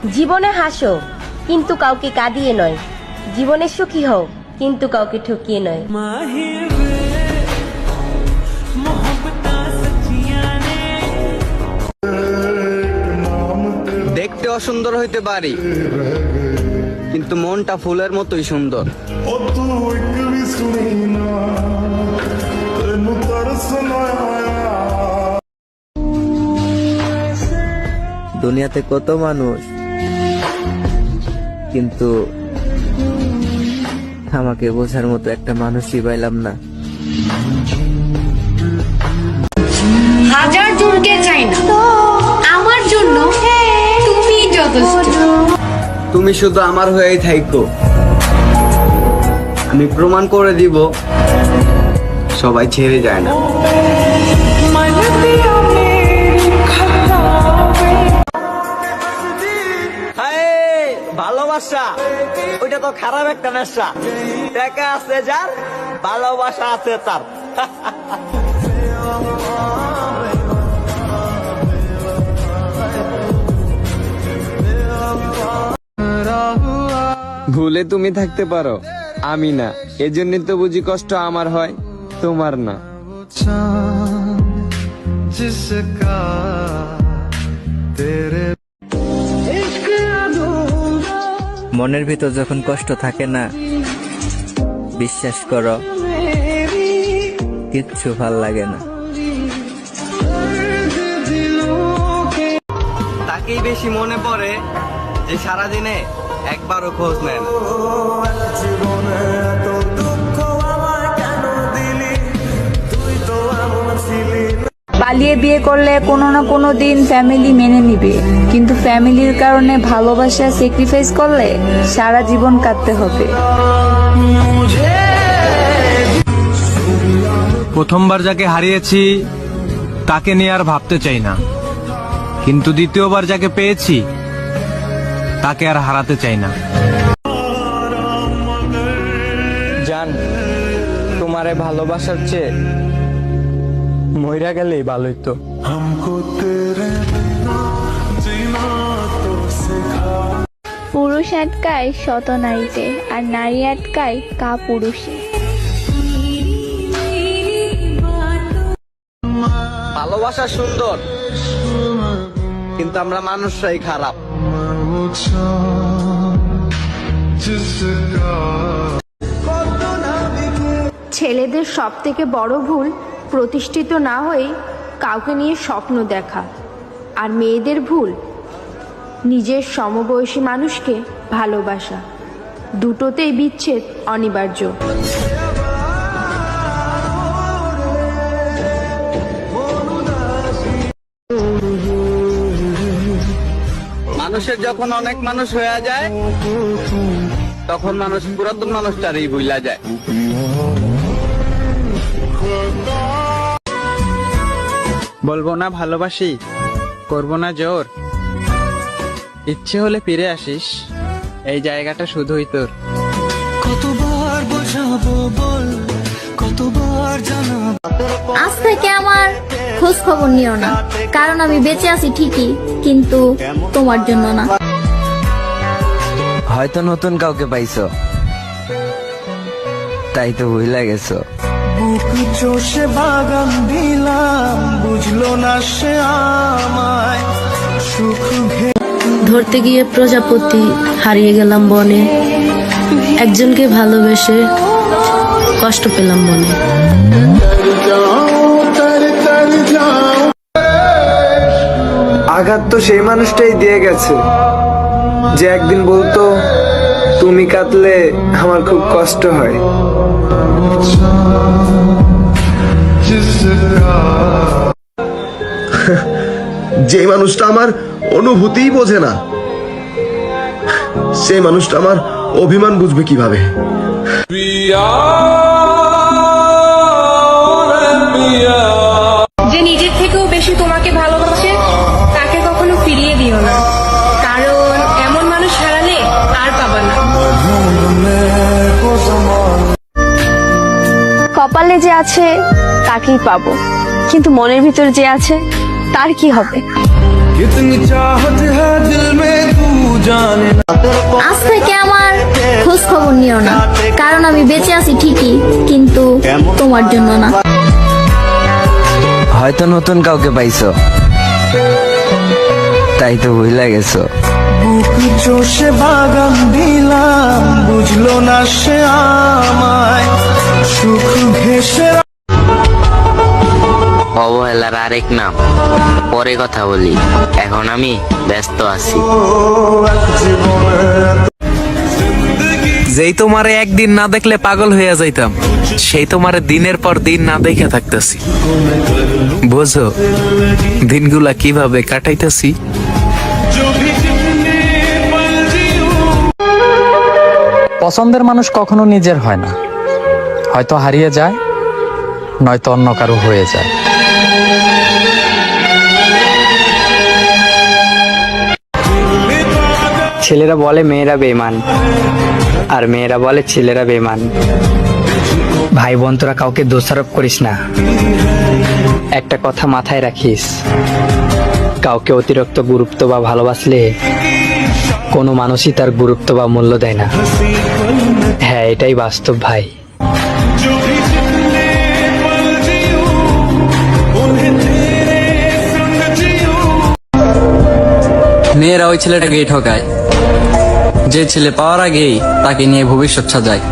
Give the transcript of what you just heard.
জীবনে হাসো কিন্তু কাউকে কাঁদিয়ে নয়, জীবনে সুখী হও কিন্তু কাউকে ঠকিয়ে নয়। দেখতে অসুন্দর হইতে পারি কিন্তু মনটা ফুলের মতোই সুন্দর। দুনিয়াতে কত মানুষ, কিন্তু আমাকে বোঝার মতো একটা মানুষই পাইলাম না। হাজার জনকে চাই না, আমার জন্য তুমি যথেষ্ট। তুমি শুধু আমার হয়েই থাইকো, আমি প্রমাণ করে দিব সবাই ছেড়ে যায় না। ভালোবাসা ওইটা তো খারাপ একটা নেশা, টাকা আছে যার ভালোবাসা আছে তার। ভুলে তুমি থাকতে পারো, আমি না, এজন্য তো বুঝি কষ্ট আমার হয়, তোমার না। মনের ভিতর যখন কষ্ট থাকে না, বিশ্বাস করো কিচ্ছু ভাল লাগে না। তাকেই বেশি মনে পড়ে যে সারাদিনে একবারও খোঁজ নেন। পালিয়ে বিয়ে করলে কোনো না কোনো দিন ফ্যামিলি মেনে নিবে, কিন্তু ফ্যামিলির কারণে ভালোবাসা স্যাক্রিফাইস করলে সারা জীবন কাটতে হবে। প্রথমবার যাকে হারিয়েছি তাকে নিয়ে আর ভাবতে চাই না, কিন্তু দ্বিতীয়বার যাকে পেয়েছি তাকে আর হারাতে চাই না। জান, তোমারে ভালোবাসার চেয়ে মইরা গেলেই ভালো হইতো। পুরুষ আটকায় শত নারীতে, আর নারী আটকায় পুরুষে। ভালোবাসা সুন্দর, কিন্তু আমরা মানুষরাই খারাপ। ছেলেদের সব থেকে বড় ভুল প্রতিষ্ঠিত না হয়ে কাউকে নিয়ে স্বপ্ন দেখা, আর মেয়েদের ভুল নিজের সমবয়সী মানুষকে ভালোবাসা। দুটোতেই বিচ্ছেদ অনিবার্য। মানুষের যখন অনেক মানুষ হয়ে যায় তখন মানুষ পুরাতন মানুষটারই ভুলা যায়। বলবো না ভালোবাসি, করবো না জোর, ইচ্ছে হলে ফিরে আসিস, এই জায়গাটা শুধুই তোর। কতবার বোঝাবো বল, কতবার জানাবো। আজ থেকে আমার খোঁজ খবর নিও না, কারণ আমি বেঁচে আছি ঠিকই, কিন্তু তোমার জন্য না। হয়তো নতুন কাউকে পাইছো, তাই তো ভুলে গেছো। বুক চষে বাগান দিলাম, বুঝলো না সে আমায় সুখ। ধরতে গিয়ে প্রজাপতি হারিয়ে গেলাম বনে, একজনকে ভালোবেসে কষ্ট পেলাম মনে। আঘাত তো সেই মানুষটাই দিয়ে গেছে যে একদিন বলতো তুমি কাঁদলে আমার খুব কষ্ট হয়। যে মানুষটা আমার অনুভূতিই বোঝে না, সেই মানুষটা আমার অভিমান বুঝবে কিভাবে? যে নিজের থেকেও বেশি তোমাকে ভালোবাসে তাকে কখনো ফিরিয়ে দিও না, কারণ এমন মানুষ হারালে আর পাবা না। কপালে যে আছে তাকেই পাবো, কিন্তু মনের ভিতর যে আছে তার কি হবে? कितनी चाहत है दिल में तू জানে না আজ থেকে আমার খোঁজ খবর নিও না, কারণ আমি বেঁচে আছি ঠিকই, কিন্তু তোমার জন্য না। হয়তো নতুন কাউকে পাইছো, তাই তো ভুলে গেছো। বুক চষে বাগান দিলাম, বুঝলো না সে আমায় সুখ ঘেসে অবহেলার আরেক নাম। পরে কথা বলি, এখন আমি ব্যস্ত আছি। যেই তোমারে একদিন না দেখলে পাগল হইয়া যাইতাম, সেই তোমারে দিনের পর দিন না দেখে থাকতেছি। বোঝো দিনগুলা কিভাবে কাটাইতেছি। পছন্দের মানুষ কখনো নিজের হয় না, হয়তো হারিয়ে যায়, নয়তো অন্য কারো হয়ে যায়। ছেলেরা বলে মেয়েরা বেঈমান, আর মেয়েরা বলে ছেলেরা বেঈমান। ভাই বোন তোরা কাউকে দোষারোপ করিস না। একটা কথা মাথায় রাখিস, কাউকে অতিরিক্ত গুরুত্ব বা ভালোবাসলে কোনো মানুষই তার গুরুত্ব বা মূল্য দেয় না। হ্যাঁ, এটাই বাস্তব ভাই। মেয়েরা ওই ছেলেটাকেই ঠকায় যে ছেলে পাওয়ার আগেই তাকে নিয়ে ভবিষ্যৎ সাজায়।